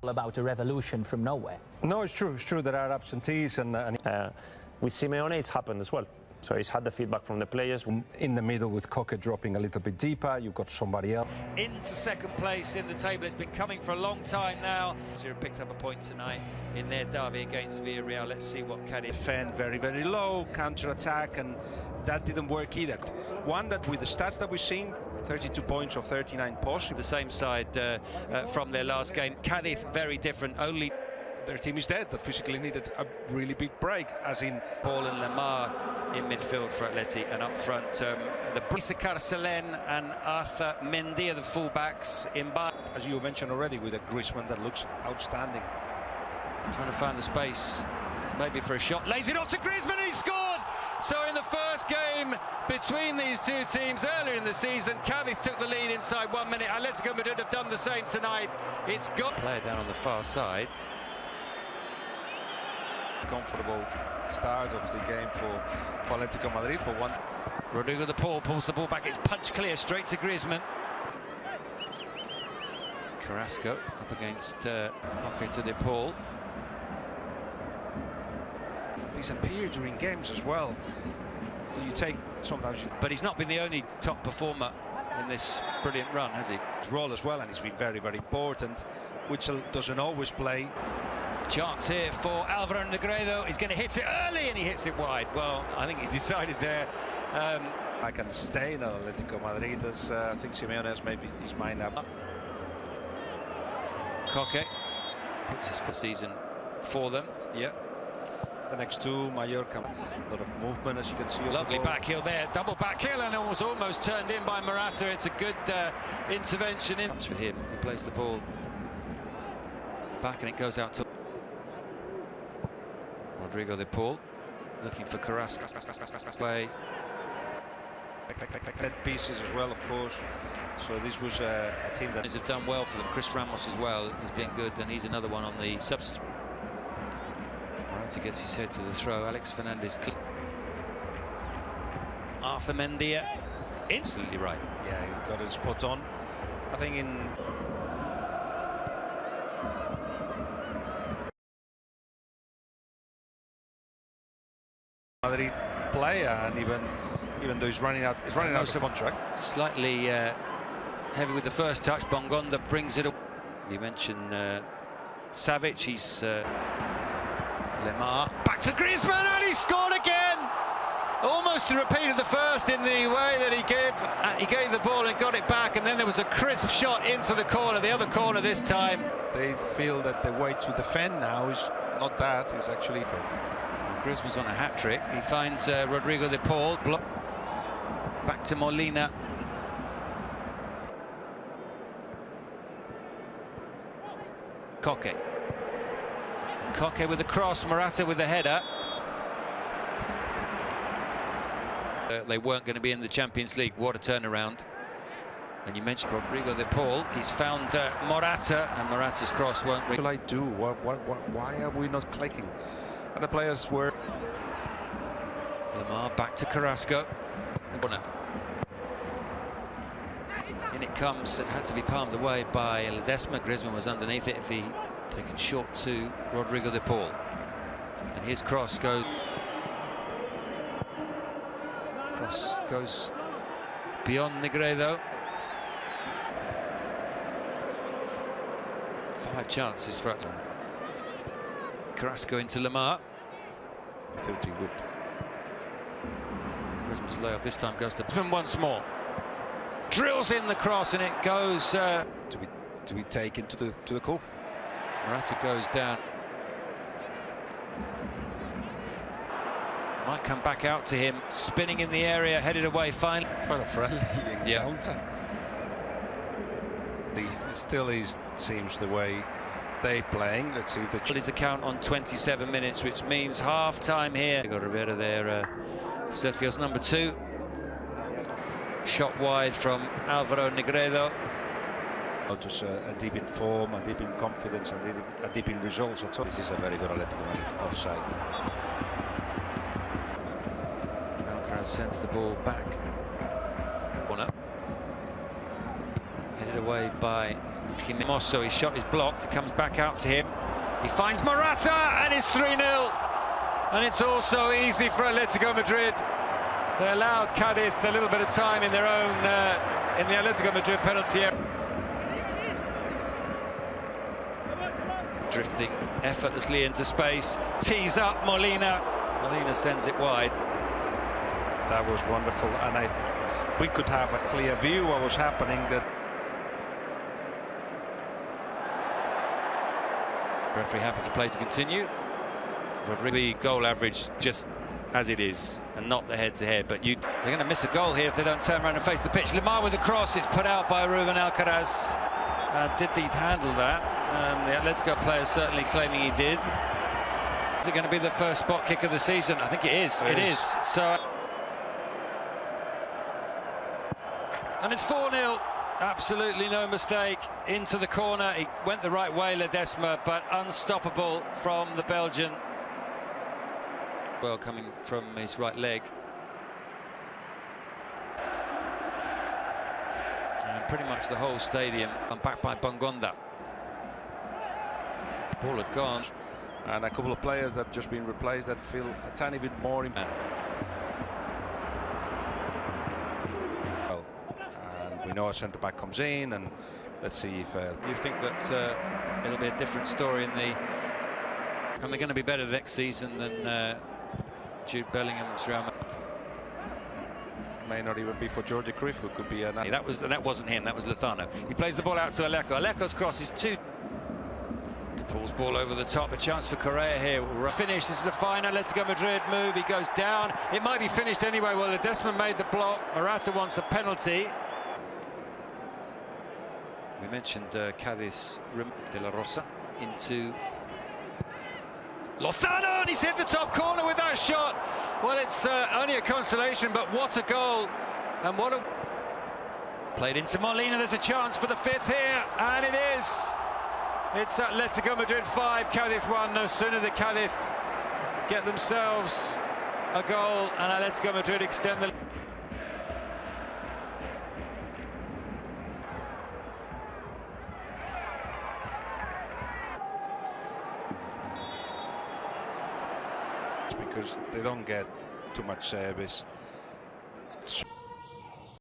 About a revolution from nowhere. No, it's true. It's true. There are absentees and with Simeone, it's happened as well. So he's had the feedback from the players. In the middle with Koke dropping a little bit deeper, you've got somebody else. Into second place in the table. It's been coming for a long time now. Zero picked up a point tonight in their derby against Villarreal. Let's see what Cadiz. Defend very, very low, counter-attack, and that didn't work either. One that with the stats that we've seen, 32 points of 39 possible. The same side from their last game. Cadiz, very different. Only their team is dead, that physically needed a really big break, as in Paul and Lemar in midfield for Atleti, and up front the Carcelen and Arthur Mendy are the fullbacks in bar. As you mentioned already, with a Griezmann that looks outstanding. Trying to find the space, maybe for a shot. Lays it off to Griezmann and he scored! So in the first game between these two teams earlier in the season, Cadiz took the lead inside 1 minute. Atletico Madrid have done the same tonight. It's got player down on the far side. Comfortable start of the game for Atletico Madrid, but one. Rodrigo de Paul pulls the ball back. It's punch clear straight to Griezmann. Carrasco up against Koke to de Paul. Disappear during games as well. You take sometimes, but he's not been the only top performer in this brilliant run, has he? His role as well, and he's been very, very important, which doesn't always play. Chance here for Alvaro Negredo. He's going to hit it early and he hits it wide. Well, I think he decided there. I can stay in Atletico Madrid, as I think Simeone has maybe his mind up. Koke puts his first season for them. Yeah. The next two, Mallorca, a lot of movement, as you can see. Lovely back heel there, double back heel, and it was almost turned in by Morata. It's a good intervention in for him. He plays the ball back and it goes out to Rodrigo de Paul, looking for Carrasco. Play. Set pieces as well, of course. So this was a team that have done well for them. Chris Ramos as well has been good, and he's another one on the substitute. Morata gets his head to the throw. Alex Fernandez. Arthur Mendy, absolutely right. Yeah, he got it spot on. I think in Madrid player, and even though he's running out of contract. Slightly heavy with the first touch. Bongonda brings it up. You mentioned Savic. He's Lemar back to Griezmann, and he scored again. Almost a repeat of the first in the way that he gave the ball and got it back, and then there was a crisp shot into the corner, the other corner this time. They feel that the way to defend now is not that, it's actually for Griezmann's on a hat-trick. He finds Rodrigo de Paul. Back to Molina. Koke. Koke with the cross, Morata with the header. They weren't going to be in the Champions League. What a turnaround. And you mentioned Rodrigo de Paul. He's found Morata, and Morata's cross won't reach. What will I do? Why are we not clicking? And the players were. Lemar back to Carrasco. In it comes. It had to be palmed away by Ledesma. Griezmann was underneath it. If he taken short to Rodrigo de Paul, and his cross goes. Cross goes beyond Negredo. 5 chances for Atletico. Carrasco into Lemar. 30 good. Griezmann's layoff this time goes to Griezmann once more. Drills in the cross and it goes to be taken to the goal. Morata goes down. Might come back out to him, spinning in the area, headed away finally. Quite a friendly encounter. It still seems the way they're playing. Let's see if they his account on 27 minutes, which means half-time here. They got rid of their Sergio's number 2. Shot wide from Alvaro Negredo. Just a deep in form, a deep in confidence, a deep in results. This is a very good Atletico Madrid offside. Alcaraz sends the ball back. Corner. Headed away by Mosso, his shot is blocked, it comes back out to him. He finds Morata and it's 3-0. And it's also easy for Atletico Madrid. They allowed Cadiz a little bit of time in their own, in the Atletico Madrid penalty area. Drifting effortlessly into space, tees up Molina. Molina sends it wide. That was wonderful, and we could have a clear view what was happening. Referee happy for play to continue. Rodrigo goal average just as it is, and not the head-to-head. But they're going to miss a goal here if they don't turn around and face the pitch. Lemar with the cross. It's put out by Ruben Alcaraz. Did he handle that? The Atletico player certainly claiming he did. Is it going to be the first spot kick of the season? I think it is. It is. So, and it's 4-0. Absolutely no mistake. Into the corner. He went the right way, Ledesma, but unstoppable from the Belgian. Well, coming from his right leg. And pretty much the whole stadium. I'm back by Bongonda. Ball had gone. And a couple of players that have just been replaced that feel a tiny bit more important. We know a centre-back comes in, and let's see if... You think that it'll be a different story in the... And they're going to be better next season than Jude Bellingham's Real Madrid. May not even be for Jordi Cruyff, who could be an... That wasn't him, that was Lozano. He plays the ball out to Aleco. Aleco's cross is two. Pulls ball over the top, a chance for Correa here. Finish, this is a fine Atletico Madrid move. He goes down. It might be finished anyway. Well, Ledesma made the block. Morata wants a penalty. We mentioned Cadiz de la Rosa into Lozano, and he's hit the top corner with that shot. Well, it's only a consolation, but what a goal. And what a... Played into Molina, there's a chance for the fifth here, and it is. It's Atletico Madrid 5, Cadiz 1. No sooner did Cadiz get themselves a goal, and Atletico Madrid extend the... Because they don't get too much service.